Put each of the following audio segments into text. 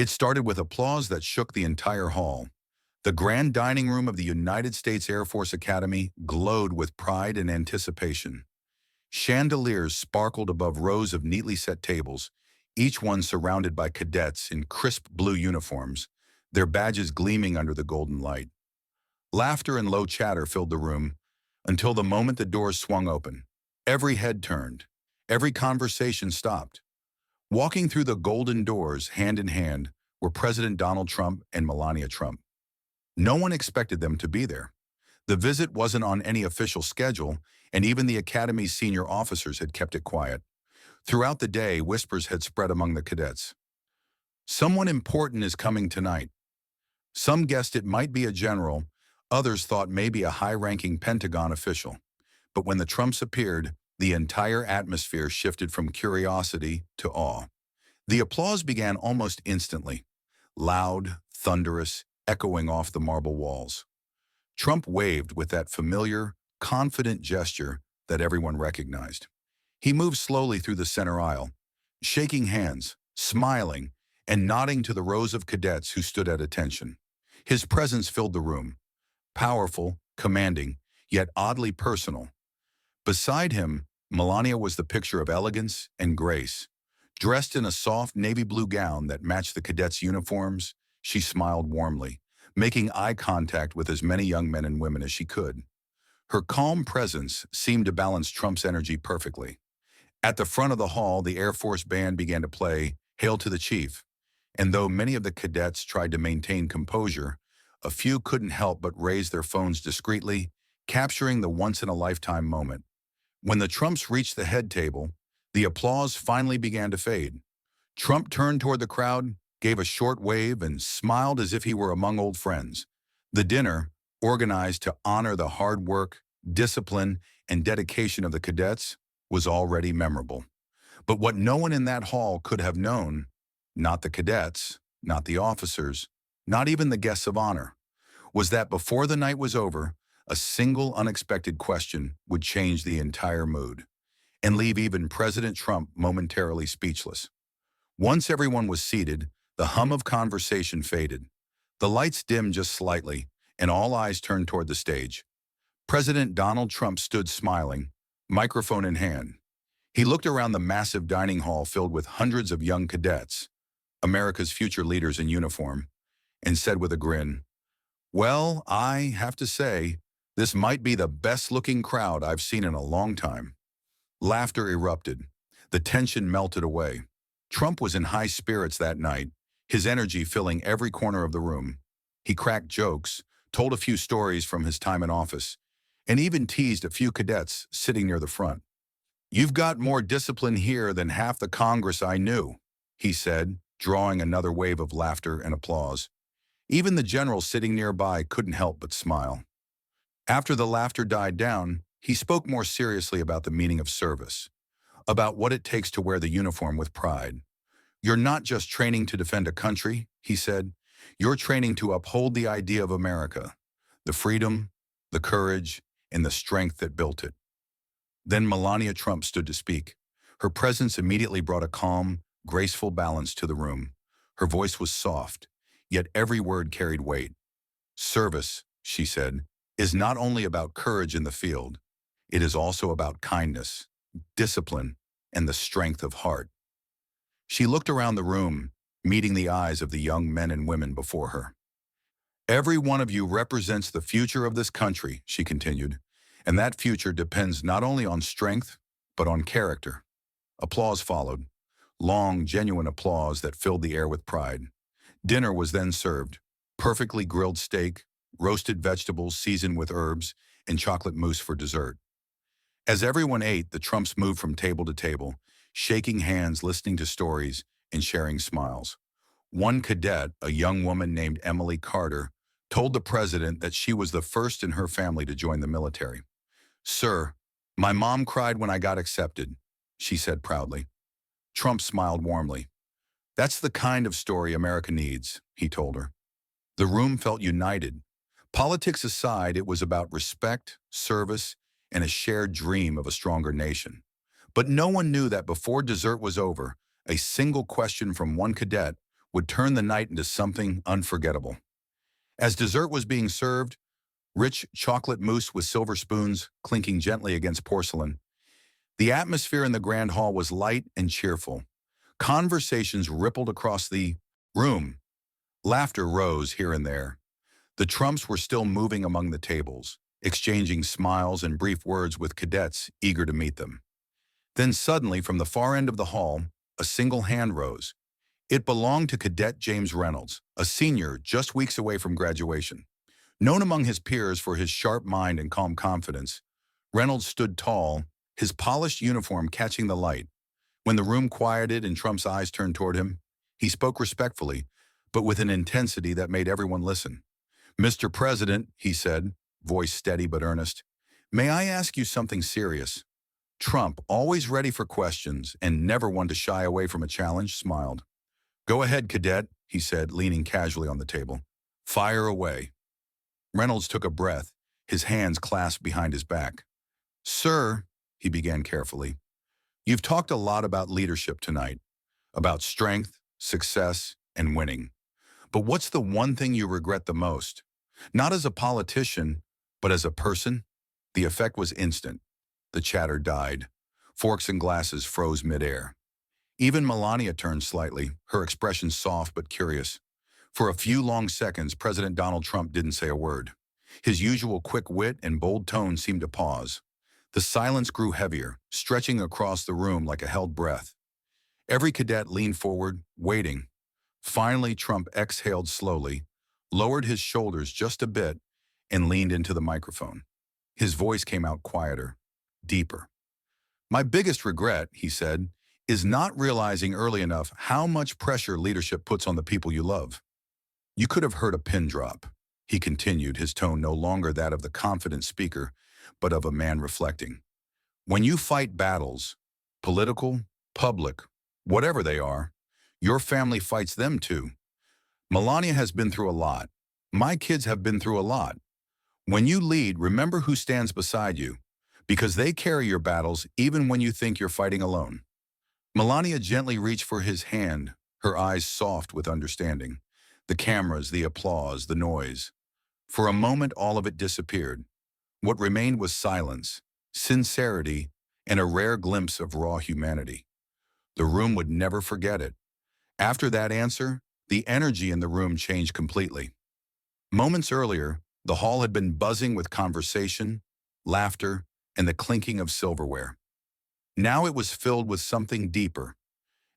It started with applause that shook the entire hall. The grand dining room of the United States Air Force Academy glowed with pride and anticipation. Chandeliers sparkled above rows of neatly set tables, each one surrounded by cadets in crisp blue uniforms, their badges gleaming under the golden light. Laughter and low chatter filled the room until the moment the doors swung open. Every head turned. Every conversation stopped. Walking through the golden doors, hand in hand, were President Donald Trump and Melania Trump. No one expected them to be there. The visit wasn't on any official schedule, and even the Academy's senior officers had kept it quiet. Throughout the day, whispers had spread among the cadets. Someone important is coming tonight. Some guessed it might be a general, others thought maybe a high-ranking Pentagon official. But when the Trumps appeared, the entire atmosphere shifted from curiosity to awe. The applause began almost instantly, loud, thunderous, echoing off the marble walls. Trump waved with that familiar, confident gesture that everyone recognized. He moved slowly through the center aisle, shaking hands, smiling, and nodding to the rows of cadets who stood at attention. His presence filled the room, powerful, commanding, yet oddly personal. Beside him, Melania was the picture of elegance and grace. Dressed in a soft navy blue gown that matched the cadets' uniforms, she smiled warmly, making eye contact with as many young men and women as she could. Her calm presence seemed to balance Trump's energy perfectly. At the front of the hall, the Air Force band began to play "Hail to the Chief," and though many of the cadets tried to maintain composure, a few couldn't help but raise their phones discreetly, capturing the once-in-a-lifetime moment. When the Trumps reached the head table, the applause finally began to fade. Trump turned toward the crowd, gave a short wave, and smiled as if he were among old friends. The dinner, organized to honor the hard work, discipline, and dedication of the cadets, was already memorable. But what no one in that hall could have known, not the cadets, not the officers, not even the guests of honor, was that before the night was over, a single unexpected question would change the entire mood and leave even President Trump momentarily speechless. Once everyone was seated, the hum of conversation faded. The lights dimmed just slightly, and all eyes turned toward the stage. President Donald Trump stood smiling, microphone in hand. He looked around the massive dining hall filled with hundreds of young cadets, America's future leaders in uniform, and said with a grin, "Well, I have to say, this might be the best-looking crowd I've seen in a long time." Laughter erupted. The tension melted away. Trump was in high spirits that night, his energy filling every corner of the room. He cracked jokes, told a few stories from his time in office, and even teased a few cadets sitting near the front. "You've got more discipline here than half the Congress I knew," he said, drawing another wave of laughter and applause. Even the general sitting nearby couldn't help but smile. After the laughter died down, he spoke more seriously about the meaning of service, about what it takes to wear the uniform with pride. "You're not just training to defend a country," he said. "You're training to uphold the idea of America, the freedom, the courage, and the strength that built it." Then Melania Trump stood to speak. Her presence immediately brought a calm, graceful balance to the room. Her voice was soft, yet every word carried weight. "Service," she said, "is not only about courage in the field. It is also about kindness, discipline, and the strength of heart." She looked around the room, meeting the eyes of the young men and women before her. "Every one of you represents the future of this country," she continued, "and that future depends not only on strength, but on character." Applause followed, long, genuine applause that filled the air with pride. Dinner was then served, perfectly grilled steak, roasted vegetables seasoned with herbs, and chocolate mousse for dessert. As everyone ate, the Trumps moved from table to table, shaking hands, listening to stories, and sharing smiles. One cadet, a young woman named Emily Carter, told the president that she was the first in her family to join the military. "Sir, my mom cried when I got accepted," she said proudly. Trump smiled warmly. "That's the kind of story America needs," he told her. The room felt united. Politics aside, it was about respect, service, and a shared dream of a stronger nation. But no one knew that before dessert was over, a single question from one cadet would turn the night into something unforgettable. As dessert was being served, rich chocolate mousse with silver spoons clinking gently against porcelain, the atmosphere in the grand hall was light and cheerful. Conversations rippled across the room. Laughter rose here and there. The Trumps were still moving among the tables, exchanging smiles and brief words with cadets eager to meet them. Then suddenly, from the far end of the hall, a single hand rose. It belonged to Cadet James Reynolds, a senior just weeks away from graduation. Known among his peers for his sharp mind and calm confidence, Reynolds stood tall, his polished uniform catching the light. When the room quieted and Trump's eyes turned toward him, he spoke respectfully, but with an intensity that made everyone listen. "Mr. President," he said, voice steady but earnest, "may I ask you something serious?" Trump, always ready for questions and never one to shy away from a challenge, smiled. "Go ahead, Cadet," he said, leaning casually on the table. "Fire away." Reynolds took a breath, his hands clasped behind his back. "Sir," he began carefully, "you've talked a lot about leadership tonight, about strength, success, and winning. But what's the one thing you regret the most? Not as a politician, but as a person?" The effect was instant. The chatter died. Forks and glasses froze midair. Even Melania turned slightly, her expression soft but curious. For a few long seconds, President Donald Trump didn't say a word. His usual quick wit and bold tone seemed to pause. The silence grew heavier, stretching across the room like a held breath. Every cadet leaned forward, waiting. Finally, Trump exhaled slowly, lowered his shoulders just a bit, and leaned into the microphone. His voice came out quieter, deeper. "My biggest regret," he said, "is not realizing early enough how much pressure leadership puts on the people you love." You could have heard a pin drop. He continued, his tone no longer that of the confident speaker, but of a man reflecting. "When you fight battles, political, public, whatever they are, your family fights them too. Melania has been through a lot. My kids have been through a lot. When you lead, remember who stands beside you, because they carry your battles even when you think you're fighting alone." Melania gently reached for his hand, her eyes soft with understanding. The cameras, the applause, the noise. For a moment, all of it disappeared. What remained was silence, sincerity, and a rare glimpse of raw humanity. The room would never forget it. After that answer, the energy in the room changed completely. Moments earlier, the hall had been buzzing with conversation, laughter, and the clinking of silverware. Now it was filled with something deeper,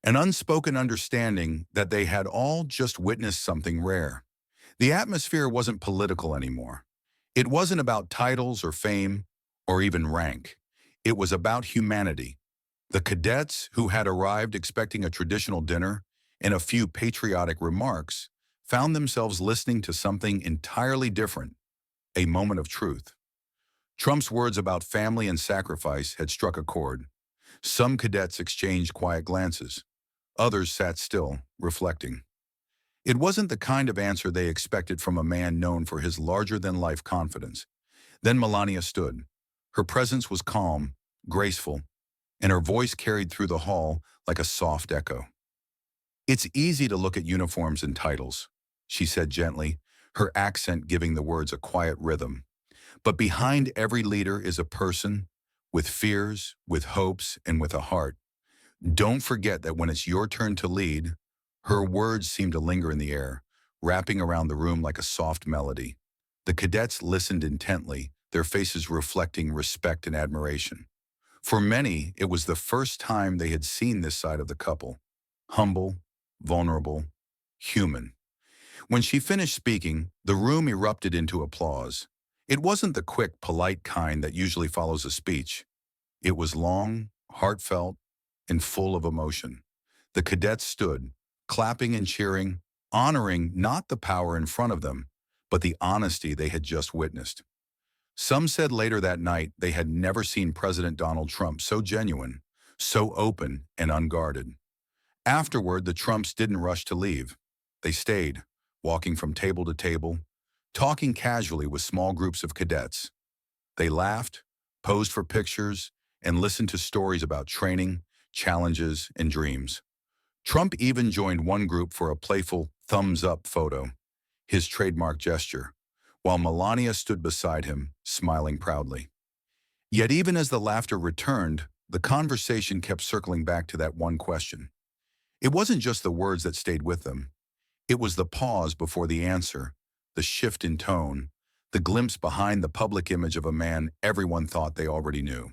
an unspoken understanding that they had all just witnessed something rare. The atmosphere wasn't political anymore. It wasn't about titles or fame or even rank. It was about humanity. The cadets, who had arrived expecting a traditional dinner and a few patriotic remarks, found themselves listening to something entirely different, a moment of truth. Trump's words about family and sacrifice had struck a chord. Some cadets exchanged quiet glances. Others sat still, reflecting. It wasn't the kind of answer they expected from a man known for his larger-than-life confidence. Then Melania stood. Her presence was calm, graceful, and her voice carried through the hall like a soft echo. "It's easy to look at uniforms and titles," she said gently, her accent giving the words a quiet rhythm. "But behind every leader is a person, with fears, with hopes, and with a heart. Don't forget that when it's your turn to lead." Her words seemed to linger in the air, wrapping around the room like a soft melody. The cadets listened intently, their faces reflecting respect and admiration. For many, it was the first time they had seen this side of the couple. Humble, vulnerable, human. When she finished speaking, the room erupted into applause. It wasn't the quick, polite kind that usually follows a speech. It was long, heartfelt, and full of emotion. The cadets stood, clapping and cheering, honoring not the power in front of them, but the honesty they had just witnessed. Some said later that night they had never seen President Donald Trump so genuine, so open and unguarded. Afterward, the Trumps didn't rush to leave. They stayed, walking from table to table, talking casually with small groups of cadets. They laughed, posed for pictures, and listened to stories about training, challenges, and dreams. Trump even joined one group for a playful thumbs-up photo, his trademark gesture, while Melania stood beside him, smiling proudly. Yet even as the laughter returned, the conversation kept circling back to that one question. It wasn't just the words that stayed with them. It was the pause before the answer, the shift in tone, the glimpse behind the public image of a man everyone thought they already knew.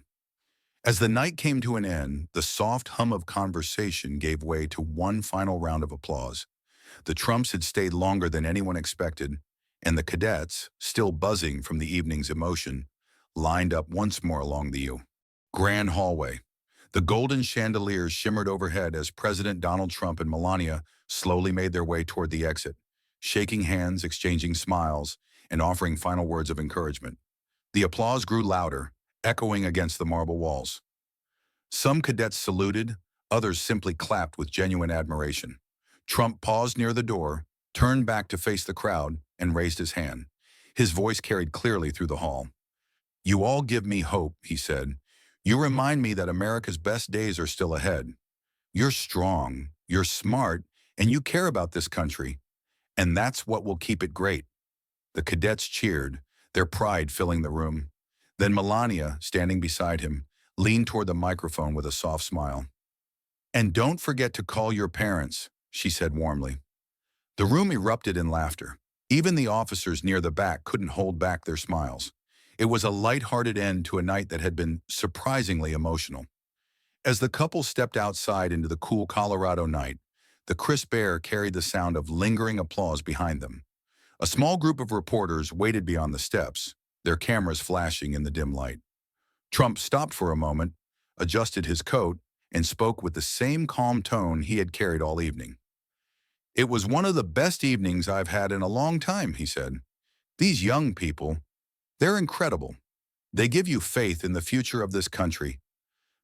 As the night came to an end, the soft hum of conversation gave way to one final round of applause. The Trumps had stayed longer than anyone expected, and the cadets, still buzzing from the evening's emotion, lined up once more along the grand hallway. The golden chandeliers shimmered overhead as President Donald Trump and Melania slowly made their way toward the exit, shaking hands, exchanging smiles, and offering final words of encouragement. The applause grew louder, echoing against the marble walls. Some cadets saluted, others simply clapped with genuine admiration. Trump paused near the door, turned back to face the crowd, and raised his hand. His voice carried clearly through the hall. "You all give me hope," he said. "You remind me that America's best days are still ahead. You're strong, you're smart, and you care about this country. And that's what will keep it great." The cadets cheered, their pride filling the room. Then Melania, standing beside him, leaned toward the microphone with a soft smile. "And don't forget to call your parents," she said warmly. The room erupted in laughter. Even the officers near the back couldn't hold back their smiles. It was a light-hearted end to a night that had been surprisingly emotional. As the couple stepped outside into the cool Colorado night, the crisp air carried the sound of lingering applause behind them. A small group of reporters waited beyond the steps, their cameras flashing in the dim light. Trump stopped for a moment, adjusted his coat, and spoke with the same calm tone he had carried all evening. "It was one of the best evenings I've had in a long time," he said. "These young people, they're incredible. They give you faith in the future of this country."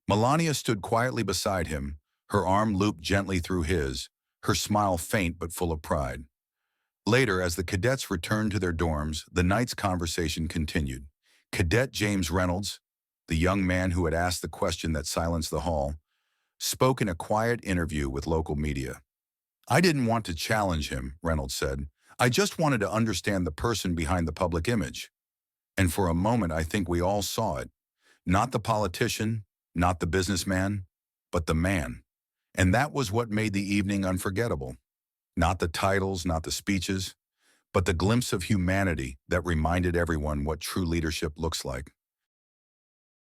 Melania stood quietly beside him, her arm looped gently through his, her smile faint but full of pride. Later, as the cadets returned to their dorms, the night's conversation continued. Cadet James Reynolds, the young man who had asked the question that silenced the hall, spoke in a quiet interview with local media. "I didn't want to challenge him," Reynolds said. "I just wanted to understand the person behind the public image. And for a moment, I think we all saw it. Not the politician, not the businessman, but the man. And that was what made the evening unforgettable. Not the titles, not the speeches, but the glimpse of humanity that reminded everyone what true leadership looks like."